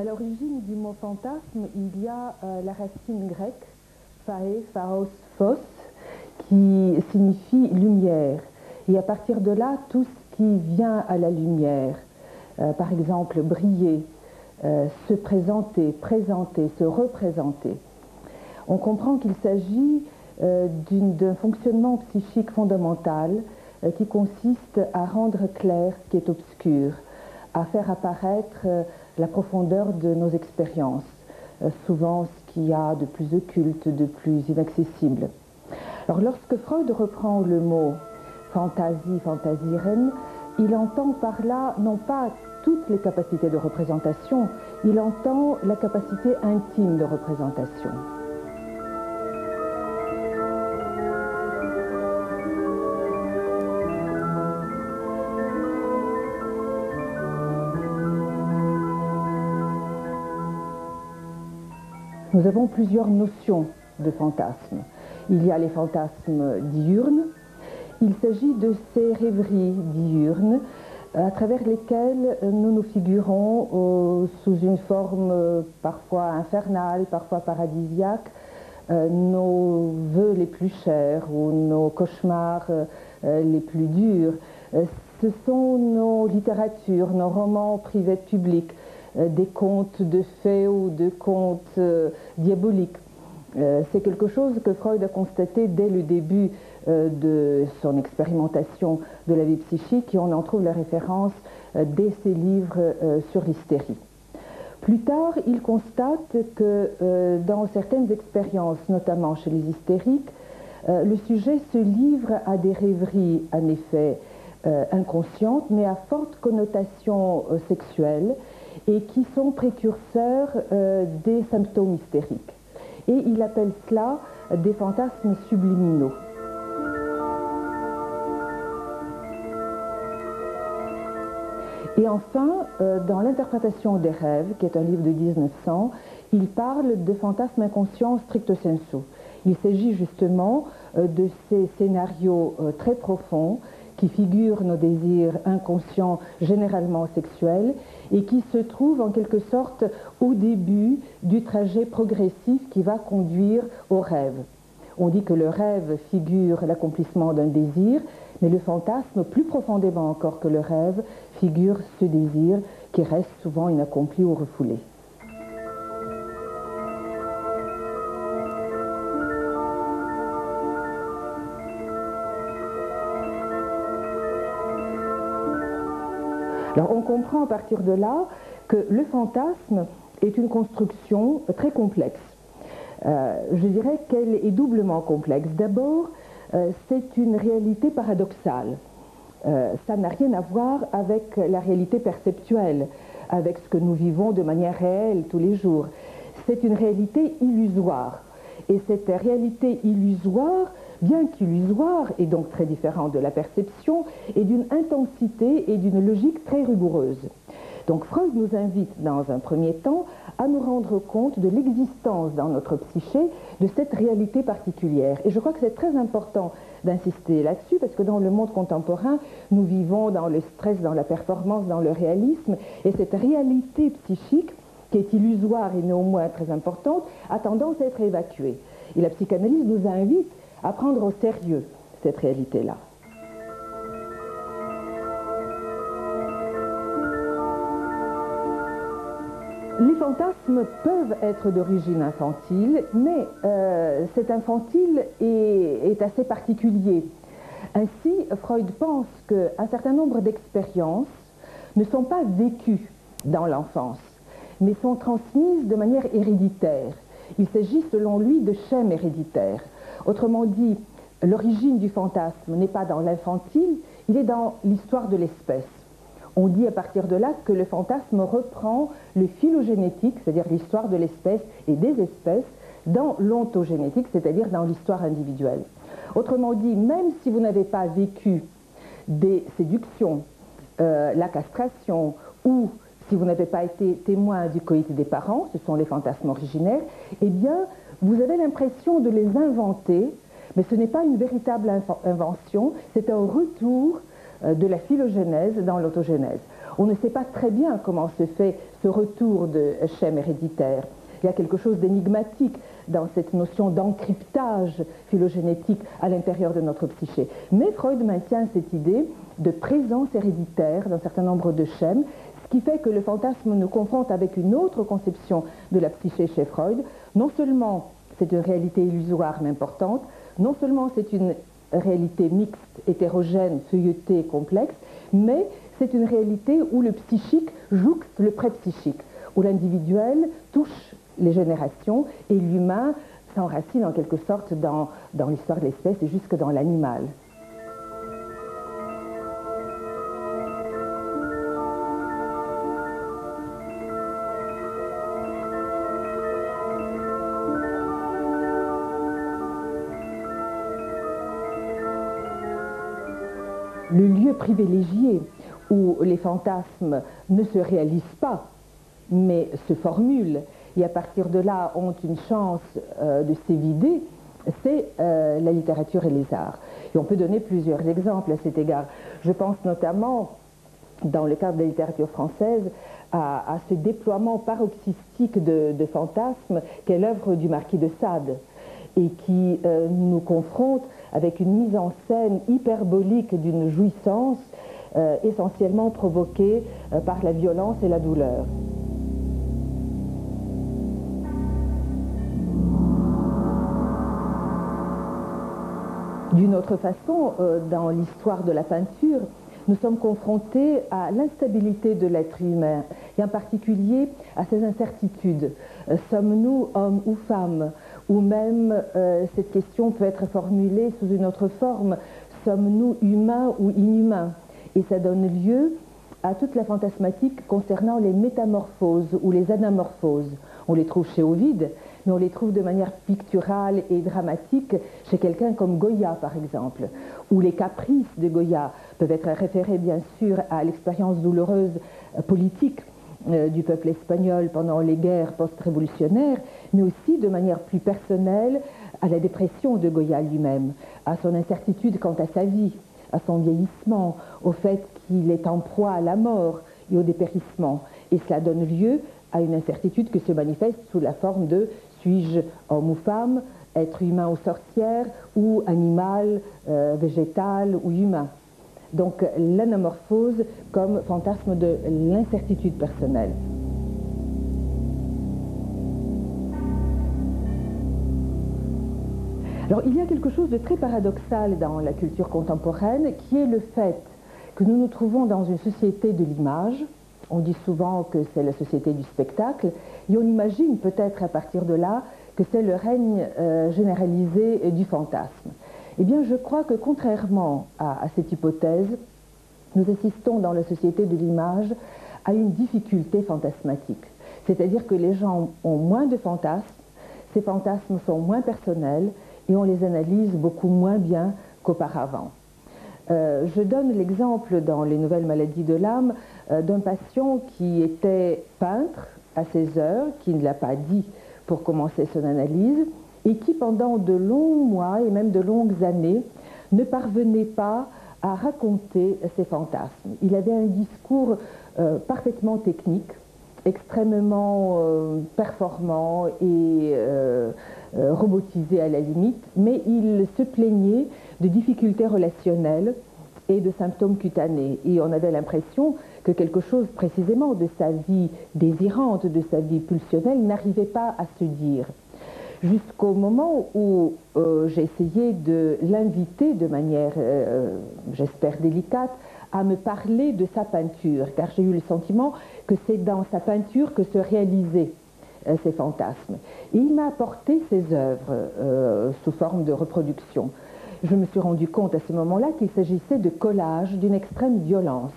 l'origine du mot fantasme, il y a la racine grecque, phae, phaos, phos, qui signifie lumière. Et à partir de là, tout ce qui vient à la lumière, par exemple briller, se présenter, présenter, se représenter, on comprend qu'il s'agit d'un fonctionnement psychique fondamental qui consiste à rendre clair ce qui est obscur, à faire apparaître la profondeur de nos expériences, souvent ce qu'il y a de plus occulte, de plus inaccessible. Alors lorsque Freud reprend le mot Fantasie, Phantasieren, il entend par là non pas toutes les capacités de représentation, il entend la capacité intime de représentation. Nous avons plusieurs notions de fantasmes. Il y a les fantasmes diurnes. Il s'agit de ces rêveries diurnes à travers lesquelles nous nous figurons sous une forme parfois infernale, parfois paradisiaque, nos vœux les plus chers ou nos cauchemars les plus durs. Ce sont nos littératures, nos romans privés publics, des contes de fées ou de contes diaboliques. C'est quelque chose que Freud a constaté dès le début de son expérimentation de la vie psychique, et on en trouve la référence dès ses livres sur l'hystérie. Plus tard, il constate que dans certaines expériences, notamment chez les hystériques, le sujet se livre à des rêveries, en effet, inconscientes, mais à forte connotation sexuelle, et qui sont précurseurs des symptômes hystériques. Et il appelle cela des fantasmes subliminaux. Et enfin, dans l'interprétation des rêves, qui est un livre de 1900, il parle de fantasmes inconscients stricto sensu. Il s'agit justement de ces scénarios très profonds qui figurent nos désirs inconscients, généralement sexuels, et qui se trouvent en quelque sorte au début du trajet progressif qui va conduire au rêve. On dit que le rêve figure l'accomplissement d'un désir, mais le fantasme, plus profondément encore que le rêve, figure ce désir qui reste souvent inaccompli ou refoulé. Alors on comprend à partir de là que le fantasme est une construction très complexe. Je dirais qu'elle est doublement complexe. D'abord, c'est une réalité paradoxale. Ça n'a rien à voir avec la réalité perceptuelle, avec ce que nous vivons de manière réelle tous les jours. C'est une réalité illusoire. Et cette réalité illusoire, bien qu'illusoire et donc très différente de la perception, est d'une intensité et d'une logique très rigoureuse. Donc Freud nous invite dans un premier temps à nous rendre compte de l'existence dans notre psyché de cette réalité particulière. Et je crois que c'est très important d'insister là-dessus, parce que dans le monde contemporain, nous vivons dans le stress, dans la performance, dans le réalisme, et cette réalité psychique, qui est illusoire et néanmoins très importante, a tendance à être évacuée. Et la psychanalyse nous invite à prendre au sérieux cette réalité-là. Les fantasmes peuvent être d'origine infantile, mais cet infantile est assez particulier. Ainsi, Freud pense qu'un certain nombre d'expériences ne sont pas vécues dans l'enfance, mais sont transmises de manière héréditaire. Il s'agit, selon lui, de schèmes héréditaires. Autrement dit, l'origine du fantasme n'est pas dans l'infantile, il est dans l'histoire de l'espèce. On dit à partir de là que le fantasme reprend le phylogénétique, c'est-à-dire l'histoire de l'espèce et des espèces, dans l'ontogénétique, c'est-à-dire dans l'histoire individuelle. Autrement dit, même si vous n'avez pas vécu des séductions, la castration, ou si vous n'avez pas été témoin du coït des parents, ce sont les fantasmes originaires, eh bien, vous avez l'impression de les inventer, mais ce n'est pas une véritable invention, c'est un retour de la phylogénèse dans l'autogénèse. On ne sait pas très bien comment se fait ce retour de schème héréditaire. Il y a quelque chose d'énigmatique dans cette notion d'encryptage phylogénétique à l'intérieur de notre psyché. Mais Freud maintient cette idée de présence héréditaire d'un certain nombre de schèmes, ce qui fait que le fantasme nous confronte avec une autre conception de la psyché chez Freud. Non seulement c'est une réalité illusoire mais importante, non seulement c'est une réalité mixte, hétérogène, feuilletée, complexe, mais c'est une réalité où le psychique jouxte le pré-psychique, où l'individuel touche les générations et l'humain s'enracine en quelque sorte dans l'histoire de l'espèce et jusque dans l'animal. Le lieu privilégié où les fantasmes ne se réalisent pas, mais se formulent, et à partir de là ont une chance de s'évider, c'est la littérature et les arts. Et on peut donner plusieurs exemples à cet égard. Je pense notamment, dans le cadre de la littérature française, à ce déploiement paroxystique de fantasmes qu'est l'œuvre du marquis de Sade, et qui nous confronte avec une mise en scène hyperbolique d'une jouissance essentiellement provoquée par la violence et la douleur. D'une autre façon, dans l'histoire de la peinture, nous sommes confrontés à l'instabilité de l'être humain, et en particulier à ses incertitudes. Sommes-nous hommes ou femmes? Ou même, cette question peut être formulée sous une autre forme, sommes-nous humains ou inhumains? Et ça donne lieu à toute la fantasmatique concernant les métamorphoses ou les anamorphoses. On les trouve chez Ovide, mais on les trouve de manière picturale et dramatique chez quelqu'un comme Goya, par exemple, où les caprices de Goya peuvent être référés, bien sûr, à l'expérience douloureuse politique du peuple espagnol pendant les guerres post-révolutionnaires, mais aussi de manière plus personnelle à la dépression de Goya lui-même, à son incertitude quant à sa vie, à son vieillissement, au fait qu'il est en proie à la mort et au dépérissement. Et cela donne lieu à une incertitude qui se manifeste sous la forme de suis-je homme ou femme, être humain ou sorcière, ou animal, végétal ou humain. Donc l'anamorphose comme fantasme de l'incertitude personnelle. Alors il y a quelque chose de très paradoxal dans la culture contemporaine qui est le fait que nous nous trouvons dans une société de l'image. On dit souvent que c'est la société du spectacle et on imagine peut-être à partir de là que c'est le règne généralisé du fantasme. Eh bien je crois que contrairement à cette hypothèse, nous assistons dans la société de l'image à une difficulté fantasmatique. C'est-à-dire que les gens ont moins de fantasmes, ces fantasmes sont moins personnels et on les analyse beaucoup moins bien qu'auparavant. Je donne l'exemple dans les nouvelles maladies de l'âme d'un patient qui était peintre à ses heures, qui ne l'a pas dit pour commencer son analyse, et qui pendant de longs mois et même de longues années ne parvenait pas à raconter ses fantasmes. Il avait un discours parfaitement technique, extrêmement performant et robotisé à la limite, mais il se plaignait de difficultés relationnelles et de symptômes cutanés. Et on avait l'impression que quelque chose précisément de sa vie désirante, de sa vie pulsionnelle, n'arrivait pas à se dire. Jusqu'au moment où j'ai essayé de l'inviter de manière, j'espère, délicate, à me parler de sa peinture, car j'ai eu le sentiment que c'est dans sa peinture que se réalisaient ces fantasmes. Et il m'a apporté ses œuvres sous forme de reproduction. Je me suis rendu compte à ce moment-là qu'il s'agissait de collages d'une extrême violence.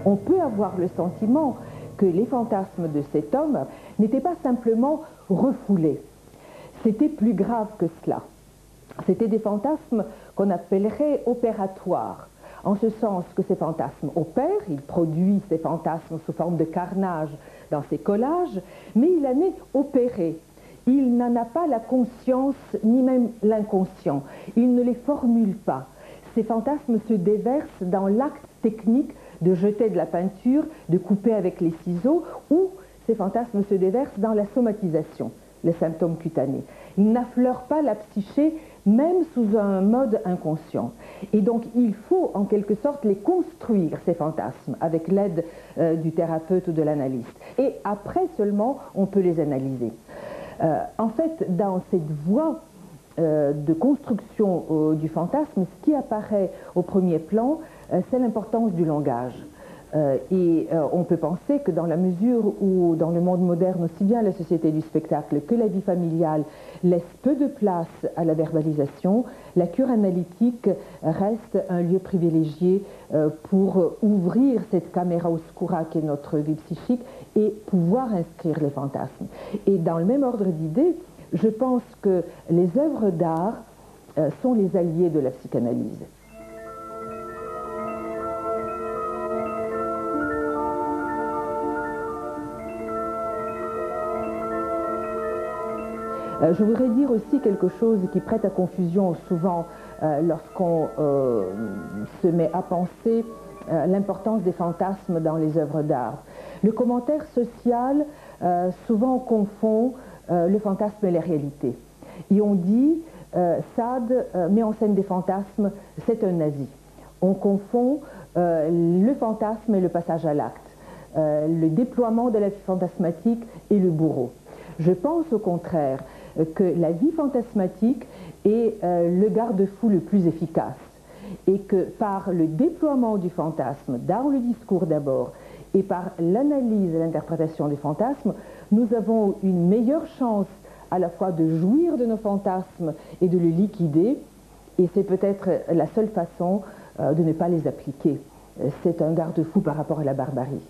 On peut avoir le sentiment que les fantasmes de cet homme n'étaient pas simplement refoulés. C'était plus grave que cela. C'était des fantasmes qu'on appellerait opératoires, en ce sens que ces fantasmes opèrent, il produit ces fantasmes sous forme de carnage dans ses collages, mais il en est opéré. Il n'en a pas la conscience, ni même l'inconscient. Il ne les formule pas. ces fantasmes se déversent dans l'acte technique de jeter de la peinture, de couper avec les ciseaux, ou ces fantasmes se déversent dans la somatisation, les symptômes cutanés. Ils n'affleurent pas la psyché, même sous un mode inconscient. Et donc il faut en quelque sorte les construire, ces fantasmes, avec l'aide du thérapeute ou de l'analyste. Et après seulement, on peut les analyser. En fait, dans cette voie de construction du fantasme, ce qui apparaît au premier plan, c'est l'importance du langage. On peut penser que dans la mesure où, dans le monde moderne, aussi bien la société du spectacle que la vie familiale laisse peu de place à la verbalisation, la cure analytique reste un lieu privilégié pour ouvrir cette caméra oscura qui est notre vie psychique et pouvoir inscrire les fantasmes. Et dans le même ordre d'idées, je pense que les œuvres d'art sont les alliés de la psychanalyse. Je voudrais dire aussi quelque chose qui prête à confusion souvent lorsqu'on se met à penser l'importance des fantasmes dans les œuvres d'art. Le commentaire social souvent confond le fantasme et la réalité. Et on dit Sade met en scène des fantasmes, c'est un nazi. On confond le fantasme et le passage à l'acte, le déploiement de la vie fantasmatique et le bourreau. Je pense au contraire que la vie fantasmatique est le garde-fou le plus efficace et que par le déploiement du fantasme dans le discours d'abord et par l'analyse et l'interprétation des fantasmes, nous avons une meilleure chance à la fois de jouir de nos fantasmes et de les liquider, et c'est peut-être la seule façon de ne pas les appliquer. C'est un garde-fou par rapport à la barbarie.